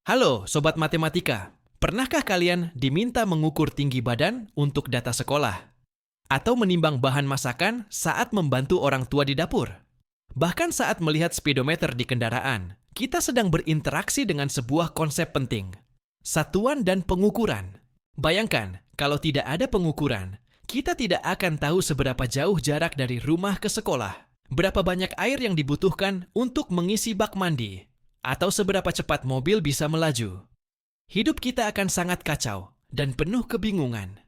Halo Sobat Matematika, pernahkah kalian diminta mengukur tinggi badan untuk data sekolah? Atau menimbang bahan masakan saat membantu orang tua di dapur? Bahkan saat melihat speedometer di kendaraan, kita sedang berinteraksi dengan sebuah konsep penting, satuan dan pengukuran. Bayangkan, kalau tidak ada pengukuran, kita tidak akan tahu seberapa jauh jarak dari rumah ke sekolah, berapa banyak air yang dibutuhkan untuk mengisi bak mandi, atau seberapa cepat mobil bisa melaju. Hidup kita akan sangat kacau dan penuh kebingungan.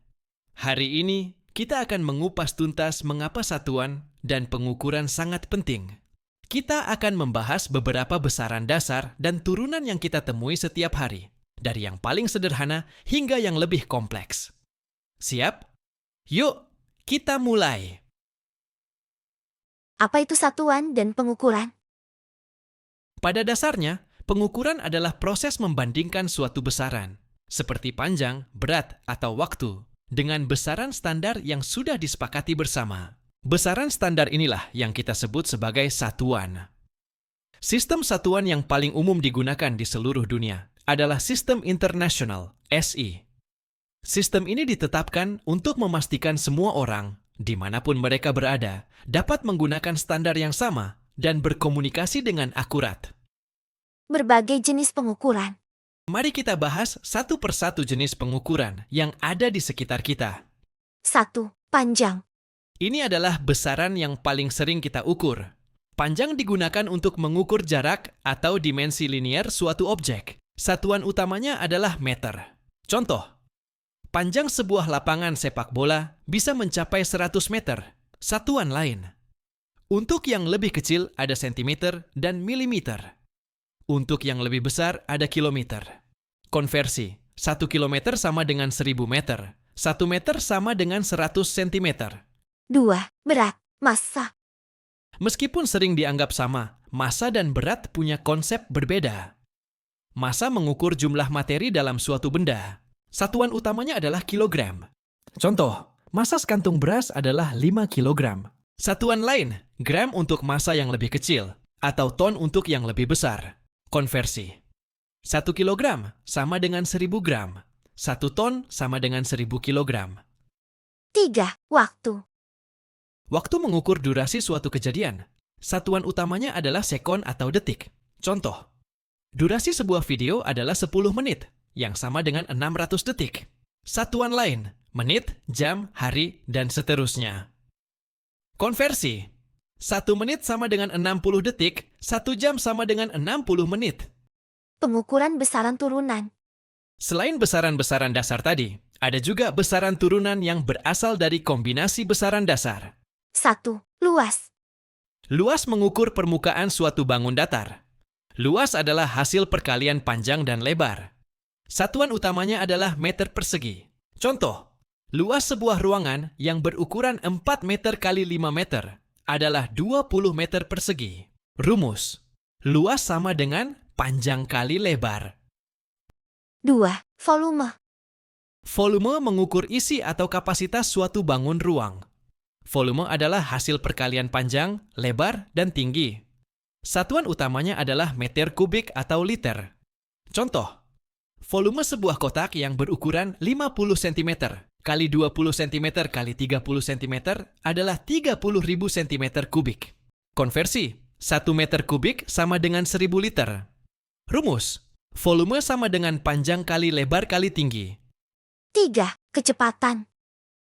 Hari ini, kita akan mengupas tuntas mengapa satuan dan pengukuran sangat penting. Kita akan membahas beberapa besaran dasar dan turunan yang kita temui setiap hari, dari yang paling sederhana hingga yang lebih kompleks. Siap? Yuk, kita mulai. Apa itu satuan dan pengukuran? Pada dasarnya, pengukuran adalah proses membandingkan suatu besaran, seperti panjang, berat, atau waktu, dengan besaran standar yang sudah disepakati bersama. Besaran standar inilah yang kita sebut sebagai satuan. Sistem satuan yang paling umum digunakan di seluruh dunia adalah Sistem Internasional, SI. Sistem ini ditetapkan untuk memastikan semua orang, dimanapun mereka berada, dapat menggunakan standar yang sama dan berkomunikasi dengan akurat. Berbagai jenis pengukuran. Mari kita bahas satu persatu jenis pengukuran yang ada di sekitar kita. 1. Panjang. Ini adalah besaran yang paling sering kita ukur. Panjang digunakan untuk mengukur jarak atau dimensi linear suatu objek. Satuan utamanya adalah meter. Contoh, panjang sebuah lapangan sepak bola bisa mencapai 100 meter. Satuan lain. Untuk yang lebih kecil ada sentimeter dan milimeter. Untuk yang lebih besar ada kilometer. Konversi, 1 kilometer sama dengan 1000 meter. 1 meter sama dengan 100 sentimeter. 2. Berat. Massa. Meskipun sering dianggap sama, massa dan berat punya konsep berbeda. Massa mengukur jumlah materi dalam suatu benda. Satuan utamanya adalah kilogram. Contoh, massa sekantung beras adalah 5 kilogram. Satuan lain, gram untuk massa yang lebih kecil, atau ton untuk yang lebih besar. Konversi. 1 kilogram sama dengan 1000 gram. 1 ton sama dengan 1000 kilogram. 3. Waktu. Waktu mengukur durasi suatu kejadian. Satuan utamanya adalah sekon atau detik. Contoh, durasi sebuah video adalah 10 menit, yang sama dengan 600 detik. Satuan lain, menit, jam, hari, dan seterusnya. Konversi. 1 menit sama dengan 60 detik, 1 jam sama dengan 60 menit. Pengukuran besaran turunan. Selain besaran-besaran dasar tadi, ada juga besaran turunan yang berasal dari kombinasi besaran dasar. 1. Luas. Luas mengukur permukaan suatu bangun datar. Luas adalah hasil perkalian panjang dan lebar. Satuan utamanya adalah meter persegi. Contoh, luas sebuah ruangan yang berukuran 4 meter kali 5 meter adalah 20 meter persegi. Rumus, luas sama dengan panjang kali lebar. 2. Volume. Volume mengukur isi atau kapasitas suatu bangun ruang. Volume adalah hasil perkalian panjang, lebar, dan tinggi. Satuan utamanya adalah meter kubik atau liter. Contoh, volume sebuah kotak yang berukuran 50 cm kali 20 cm kali 30 cm adalah 30.000 cm kubik. Konversi, 1 meter kubik sama dengan 1000 liter. Rumus, volume sama dengan panjang kali lebar kali tinggi. 3. Kecepatan.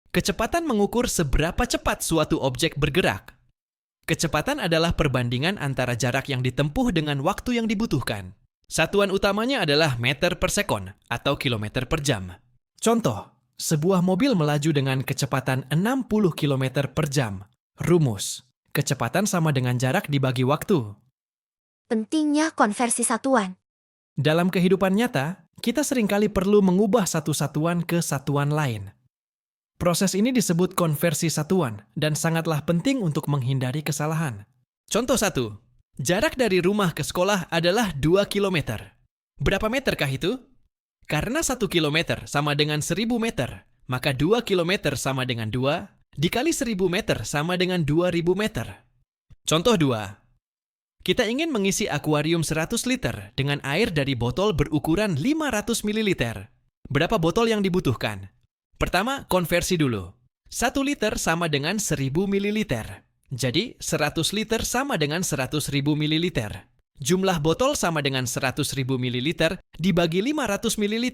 Kecepatan mengukur seberapa cepat suatu objek bergerak. Kecepatan adalah perbandingan antara jarak yang ditempuh dengan waktu yang dibutuhkan. Satuan utamanya adalah meter per sekon atau kilometer per jam. Contoh, sebuah mobil melaju dengan kecepatan 60 km per jam. Rumus, kecepatan sama dengan jarak dibagi waktu. Pentingnya konversi satuan. Dalam kehidupan nyata, kita seringkali perlu mengubah satu satuan ke satuan lain. Proses ini disebut konversi satuan dan sangatlah penting untuk menghindari kesalahan. Contoh 1. Jarak dari rumah ke sekolah adalah 2 km. Berapa meterkah itu? Karena 1 km sama dengan 1000 meter, maka 2 km sama dengan 2, dikali 1000 meter sama dengan 2000 meter. Contoh 2. Kita ingin mengisi akuarium 100 liter dengan air dari botol berukuran 500 ml. Berapa botol yang dibutuhkan? Pertama, konversi dulu. 1 liter sama dengan 1000 ml. Jadi, 100 liter sama dengan 100.000 ml. Jumlah botol sama dengan 100.000 ml dibagi 500 ml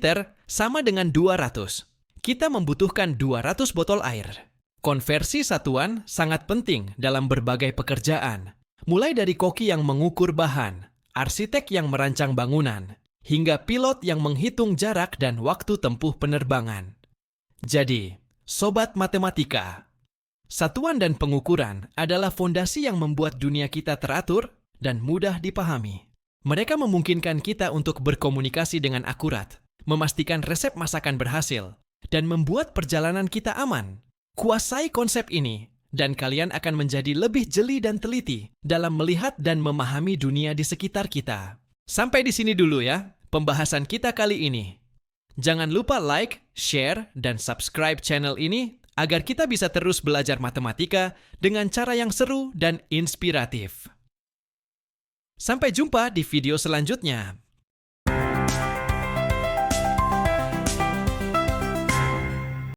sama dengan 200. Kita membutuhkan 200 botol air. Konversi satuan sangat penting dalam berbagai pekerjaan. Mulai dari koki yang mengukur bahan, arsitek yang merancang bangunan, hingga pilot yang menghitung jarak dan waktu tempuh penerbangan. Jadi, Sobat Matematika, satuan dan pengukuran adalah fondasi yang membuat dunia kita teratur dan mudah dipahami. Mereka memungkinkan kita untuk berkomunikasi dengan akurat, memastikan resep masakan berhasil, dan membuat perjalanan kita aman. Kuasai konsep ini, dan kalian akan menjadi lebih jeli dan teliti dalam melihat dan memahami dunia di sekitar kita. Sampai di sini dulu ya, pembahasan kita kali ini. Jangan lupa like, share, dan subscribe channel ini agar kita bisa terus belajar matematika dengan cara yang seru dan inspiratif. Sampai jumpa di video selanjutnya.